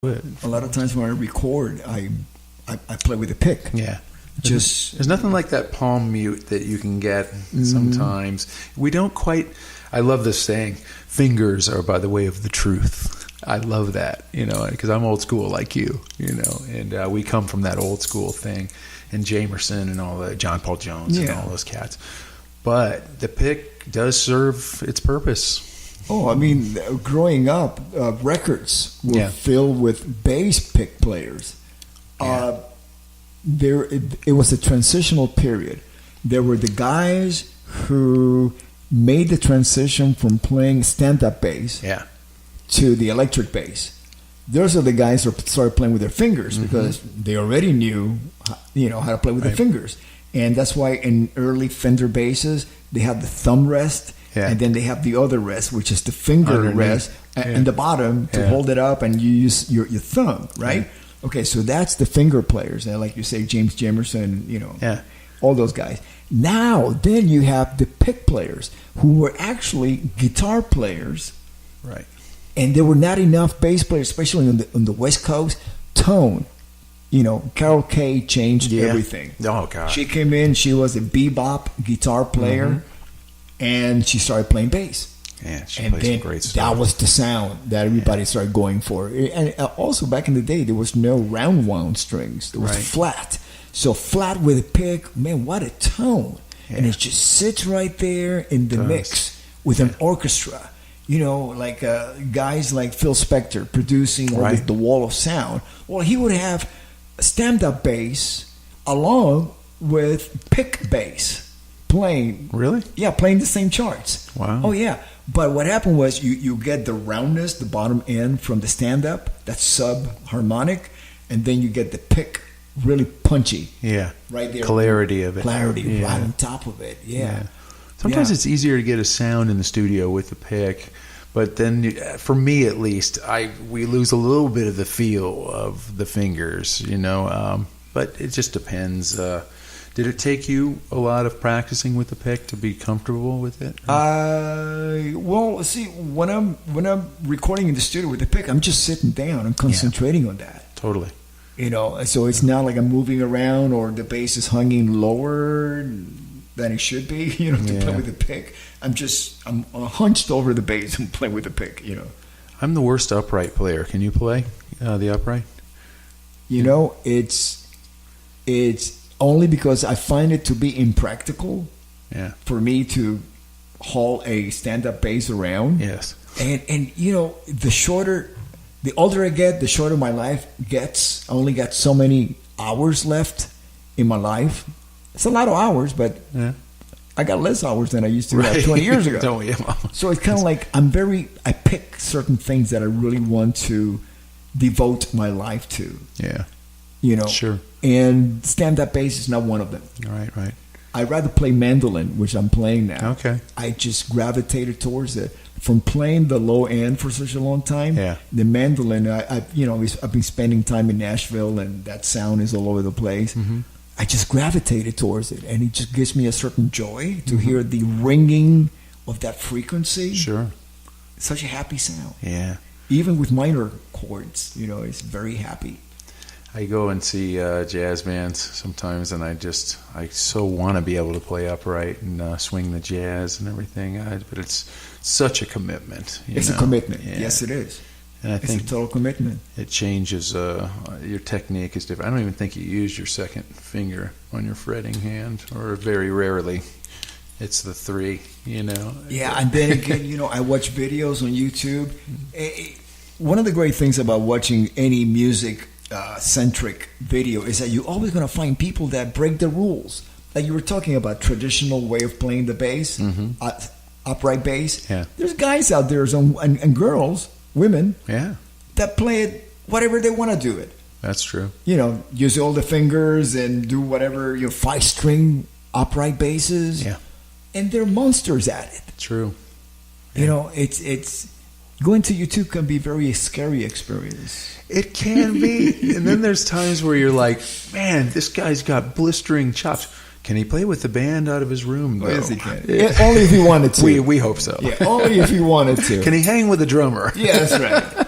A lot of times when I record, I play with a pick. Yeah. There's nothing like that palm mute that you can get sometimes. We don't quite. I love this saying, fingers are by the way of the truth. I love that, because I'm old school like you, and we come from that old school thing, and Jamerson and all the John Paul Jones and all those cats. But the pick does serve its purpose. Oh, I mean, growing up, records were filled with bass pick players. Yeah. It was a transitional period. There were the guys who made the transition from playing stand-up bass to the electric bass. Those are the guys who started playing with their fingers because they already knew, how to play with their fingers. And that's why in early Fender basses, they have the thumb rest, and then they have the other rest, which is the finger rest, and the bottom to hold it up, and you use your thumb, right? Yeah. Okay, so that's the finger players. And like you say, James Jamerson, all those guys. Now, then you have the pick players who were actually guitar players. Right. And there were not enough bass players, especially on the West Coast. Tone. Carol Kay changed everything. Oh, God. She came in, she was a bebop guitar player, and she started playing bass. Yeah, she played some great stuff. That was the sound that everybody started going for. And also, back in the day, there was no round wound strings. It was flat. So flat with a pick, man, what a tone. Yeah. And it just sits right there in the mix with an orchestra. Like guys like Phil Spector producing the wall of sound. Well, he would have stand-up bass along with pick bass playing. Really? Yeah, playing the same charts. Wow. Oh, yeah. But what happened was you get the roundness, the bottom end from the stand-up, that sub-harmonic, and then you get the pick really punchy. Yeah. Right there. Clarity of it. Clarity right on top of it. Yeah. Sometimes it's easier to get a sound in the studio with the pick, but then for me at least, we lose a little bit of the feel of the fingers, but it just depends. Did it take you a lot of practicing with the pick to be comfortable with it? Well, see, when I'm recording in the studio with the pick, I'm just sitting down and concentrating on that. Totally. So it's not like I'm moving around or the bass is hanging lower than it should be, to play with the pick. I'm hunched over the bass and play with the pick, I'm the worst upright player. Can you play the upright? It's only because I find it to be impractical for me to haul a stand-up bass around. Yes. And the older I get, the shorter my life gets. I only got so many hours left in my life. It's a lot of hours, but I got less hours than I used to have 20 years ago. So it's kind of like I pick certain things that I really want to devote my life to. Yeah. Sure. And stand-up bass is not one of them. Right. I'd rather play mandolin, which I'm playing now. Okay. I just gravitated towards it. From playing the low end for such a long time, the mandolin, I've been spending time in Nashville, and that sound is all over the place. Mm-hmm. I just gravitated towards it, and it just gives me a certain joy to hear the ringing of that frequency. Sure. It's such a happy sound. Yeah. Even with minor chords, it's very happy. I go and see jazz bands sometimes, and I so want to be able to play upright and swing the jazz and everything. But it's such a commitment. It's a commitment. Yeah. Yes, it is. And I think it's a total commitment. It changes. Your technique is different. I don't even think you use your second finger on your fretting hand, or very rarely. It's the three. Yeah, and then again, I watch videos on YouTube. One of the great things about watching any music centric video is that you're always going to find people that break the rules. Like you were talking about traditional way of playing the bass, upright bass. Yeah. There's guys out there and girls, women, that play it whatever they want to do it. That's true. Use all the fingers and do whatever, 5-string upright basses. Yeah. And they're monsters at it. True. Yeah. It's going to YouTube can be a very scary experience. It can be. And then there's times where you're like, man, this guy's got blistering chops. Can he play with the band out of his room? No. Yes, he can. Only if he wanted to. We hope so. Yeah, only if he wanted to. Can he hang with the drummer? Yeah, that's right.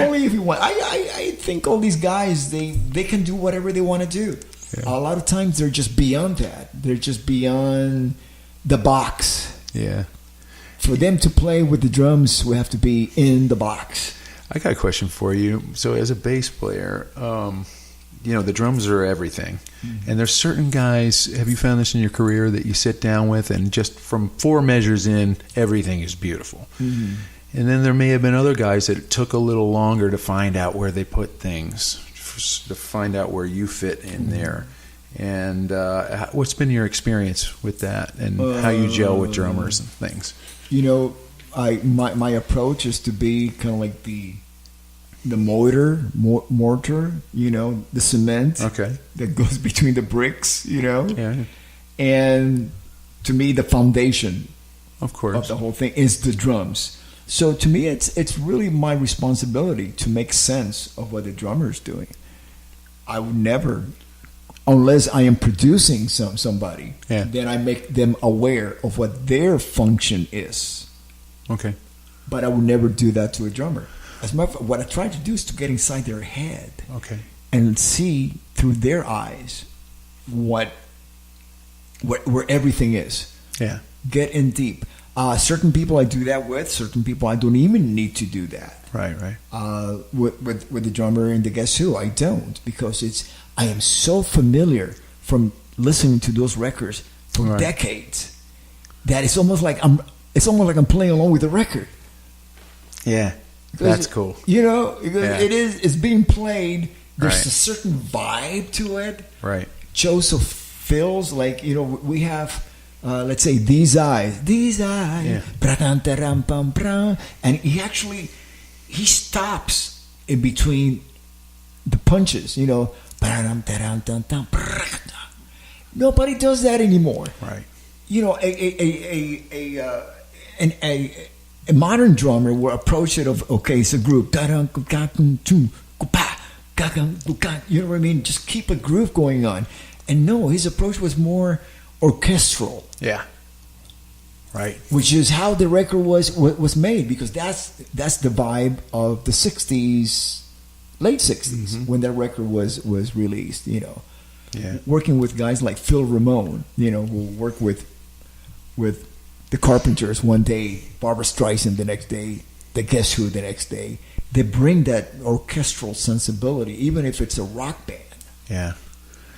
Only if you want. I think all these guys, they can do whatever they want to do. Yeah. A lot of times they're just beyond that. They're just beyond the box. Yeah. For them to play with the drums, we have to be in the box. I got a question for you. So as a bass player, the drums are everything. Mm-hmm. And there's certain guys, have you found this in your career, that you sit down with and just from 4 measures in, everything is beautiful. Mm-hmm. And then there may have been other guys that it took a little longer to find out where they put things, to find out where you fit in there. And what's been your experience with that and how you gel with drummers and things? My approach is to be kind of like the mortar, the cement that goes between the bricks, Yeah. And to me, the foundation of the whole thing is the drums. So to me, it's really my responsibility to make sense of what the drummer is doing. I would never, unless I am producing somebody, then I make them aware of what their function is. Okay. But I would never do that to a drummer. As a matter of fact, what I try to do is to get inside their head, and see through their eyes where everything is. Yeah. Get in deep. Certain people I do that with. Certain people I don't even need to do that. Right. With the drummer and the Guess Who, I don't, because I am so familiar from listening to those records for decades that it's almost like I'm playing along with the record. Yeah, that's cool. It's being played. There's a certain vibe to it. Right. Joseph feels like we have. Let's say these eyes, and he stops in between the punches, Nobody does that anymore. Right. A modern drummer will approach it of, it's a group. You know what I mean? Just keep a groove going on. And no, his approach was more orchestral. Yeah. Right. Which is how the record was made, because that's the vibe of the 60s, late 60s, when that record was released, Yeah. Working with guys like Phil Ramone, who worked with the Carpenters one day, Barbra Streisand the next day, the Guess Who the next day. They bring that orchestral sensibility, even if it's a rock band. Yeah.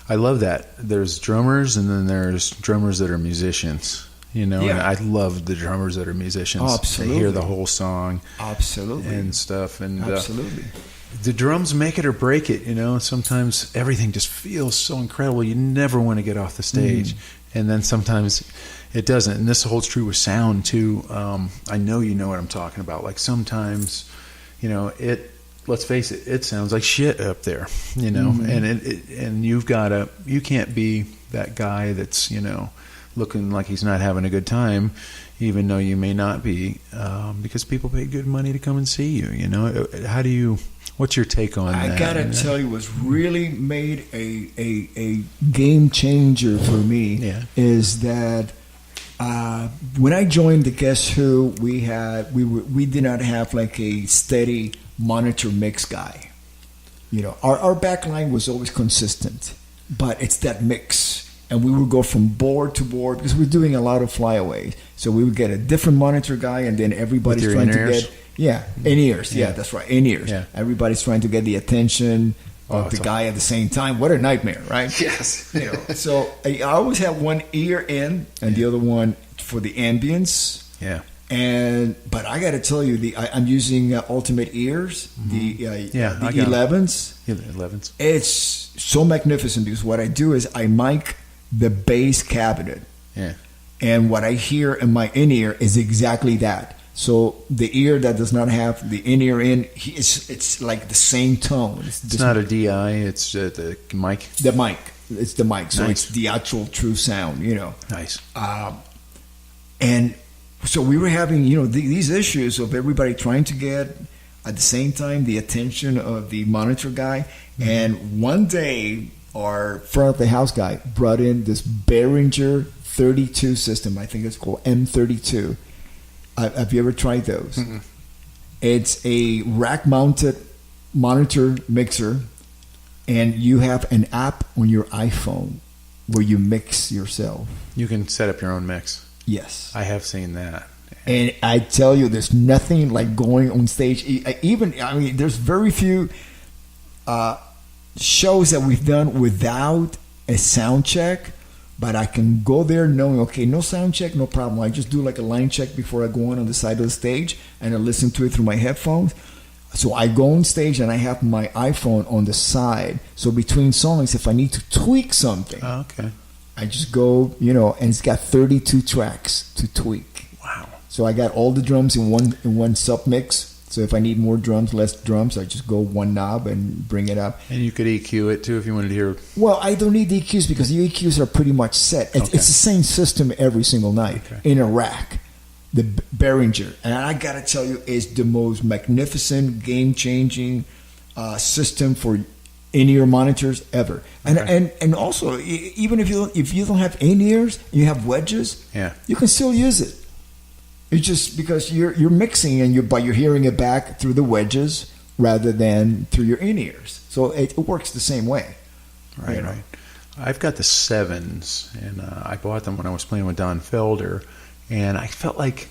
I love that. There's drummers, and then there's drummers that are musicians. And I love the drummers that are musicians. Oh, absolutely. They hear the whole song. Absolutely. And stuff. And absolutely. The drums make it or break it, Sometimes everything just feels so incredible. You never want to get off the stage. And then sometimes it doesn't. And this holds true with sound, too. I know you know what I'm talking about. Like sometimes, let's face it, it sounds like shit up there, and you can't be that guy that's, looking like he's not having a good time, even though you may not be, because people pay good money to come and see you, what's your take on that? I gotta tell you, what's really made a game changer for me is that when I joined the Guess Who, we did not have like a steady monitor mix guy. Our back line was always consistent, but it's that mix. And we would go from board to board because we're doing a lot of flyaways. So we would get a different monitor guy, and then everybody's trying to get in-ears. Yeah, that's right, in-ears. Yeah. Everybody's trying to get the attention of the guy at the same time. What a nightmare, right? Yes. So I always have one ear in and the other one for the ambience. Yeah. But I got to tell you, I'm using Ultimate Ears, the 11s. Yeah, the 11s. It's so magnificent because what I do is I mic the bass cabinet. Yeah. And what I hear in my in-ear is exactly that. So the ear that does not have the in-ear in, it's like the same tone. It's not a DI, it's the mic. The mic. It's the mic. So nice. It's the actual true sound, Nice. And so we were having, these issues of everybody trying to get at the same time the attention of the monitor guy. Mm-hmm. And one day, our front of the house guy brought in this Behringer 32 system. I think it's called M32. Have you ever tried those? Mm-hmm. It's a rack-mounted monitor mixer, and you have an app on your iPhone where you mix yourself. You can set up your own mix. Yes. I have seen that. And I tell you, there's nothing like going on stage. There's very few shows that we've done without a sound check, but I can go there knowing, okay, no sound check, no problem. I just do like a line check before I go on the side of the stage, and I listen to it through my headphones. So I go on stage and I have my iPhone on the side. So between songs, if I need to tweak something, I just go, and it's got 32 tracks to tweak. Wow. So I got all the drums in one sub mix. So if I need more drums, less drums, I just go one knob and bring it up. And you could EQ it too if you wanted to hear. Well, I don't need the EQs because the EQs are pretty much set. It's the same system every single night in a rack. The Behringer, and I gotta tell you, is the most magnificent, game-changing system for in-ear monitors ever. And also, even if you don't have in-ears, you have wedges. You can still use it. It's just because you're mixing and you're hearing it back through the wedges rather than through your in-ears. So it works the same way. Right. I've got the 7s, and I bought them when I was playing with Don Felder. And I felt like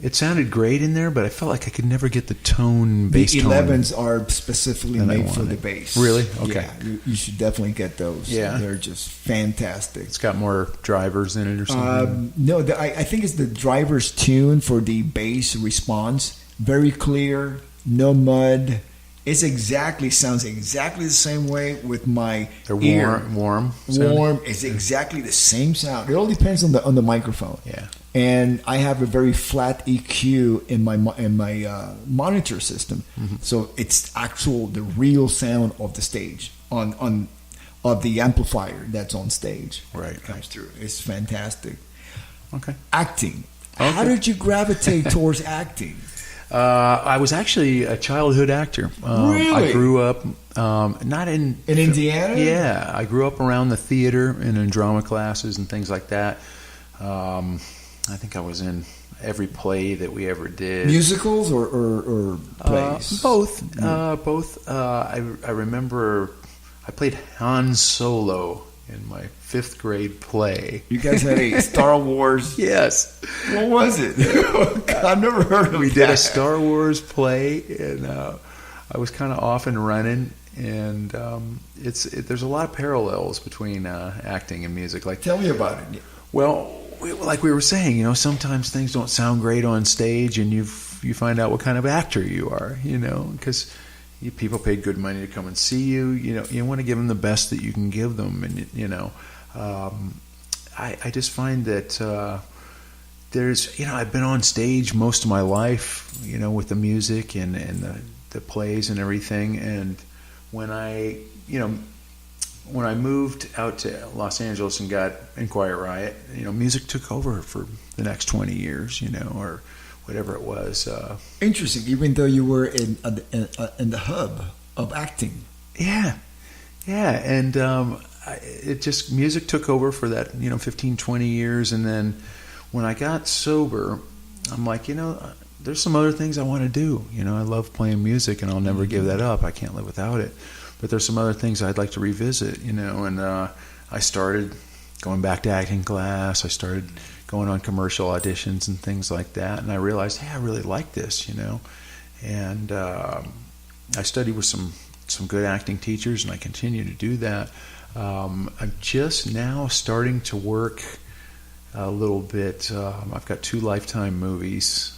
it sounded great in there, but I felt like I could never get the tone, bass tone. The 11s are specifically made for the bass. Really? Okay. Yeah, you should definitely get those. Yeah. They're just fantastic. It's got more drivers in it or something? No, I think it's the driver's tune for the bass response. Very clear, no mud. It sounds exactly the same way with my ear. Warm. It's exactly the same sound. It all depends on the microphone. Yeah. And I have a very flat EQ in my monitor system, so it's the real sound of the stage of the amplifier that's on stage. Right. Comes through. It's fantastic. Okay. Acting. Okay. How did you gravitate towards acting? I was actually a childhood actor. Really? I grew up not in Indiana? Yeah, I grew up around the theater and in drama classes and things like that. I think I was in every play that we ever did. Musicals or plays? Both. Both. I remember I played Han Solo in my 5th grade play. You guys had a Star Wars? Yes. What was it? I've never heard of it. We did a Star Wars play, and I was kind of off and running. And there's a lot of parallels between acting and music. Tell me about it. Well, like we were saying, sometimes things don't sound great on stage, and you find out what kind of actor you are, because people paid good money to come and see you. You want to give them the best that you can give them, and I just find that there's I've been on stage most of my life, with the music and the plays and everything, and when I moved out to Los Angeles and got in Quiet Riot, music took over for the next 20 years, or whatever it was. Interesting, even though you were in the hub of acting. Yeah, and music took over for that, 15, 20 years, and then when I got sober, I'm like, there's some other things I want to do. I love playing music, and I'll never give that up. I can't live without it. But there's some other things I'd like to revisit, and I started going back to acting class. I started going on commercial auditions and things like that, and I realized, hey, I really like this, and I studied with some good acting teachers, and I continue to do that. I'm just now starting to work a little bit. I've got 2 Lifetime movies.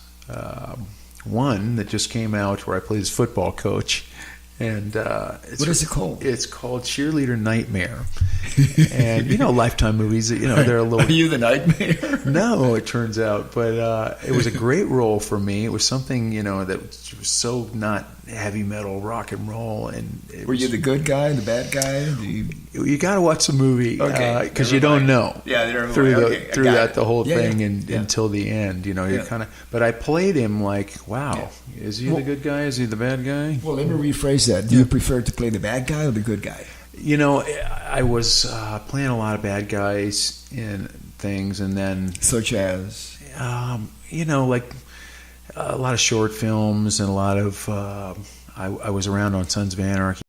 One that just came out where I played as football coach. And what is it called? It's called Cheerleader Nightmare. And Lifetime movies, they're a little. Are you the nightmare? No, it turns out, but it was a great role for me. It was something that was so not heavy metal, rock and roll. And were you the good guy, the bad guy? You got to watch the movie because you don't know. Yeah, through the whole thing until the end. You kind of. But I played him like, wow, is he the good guy? Is he the bad guy? Well, let me rephrase that. Do you prefer to play the bad guy or the good guy? I was playing a lot of bad guys in things, and then such as like a lot of short films and a lot of I was around on Sons of Anarchy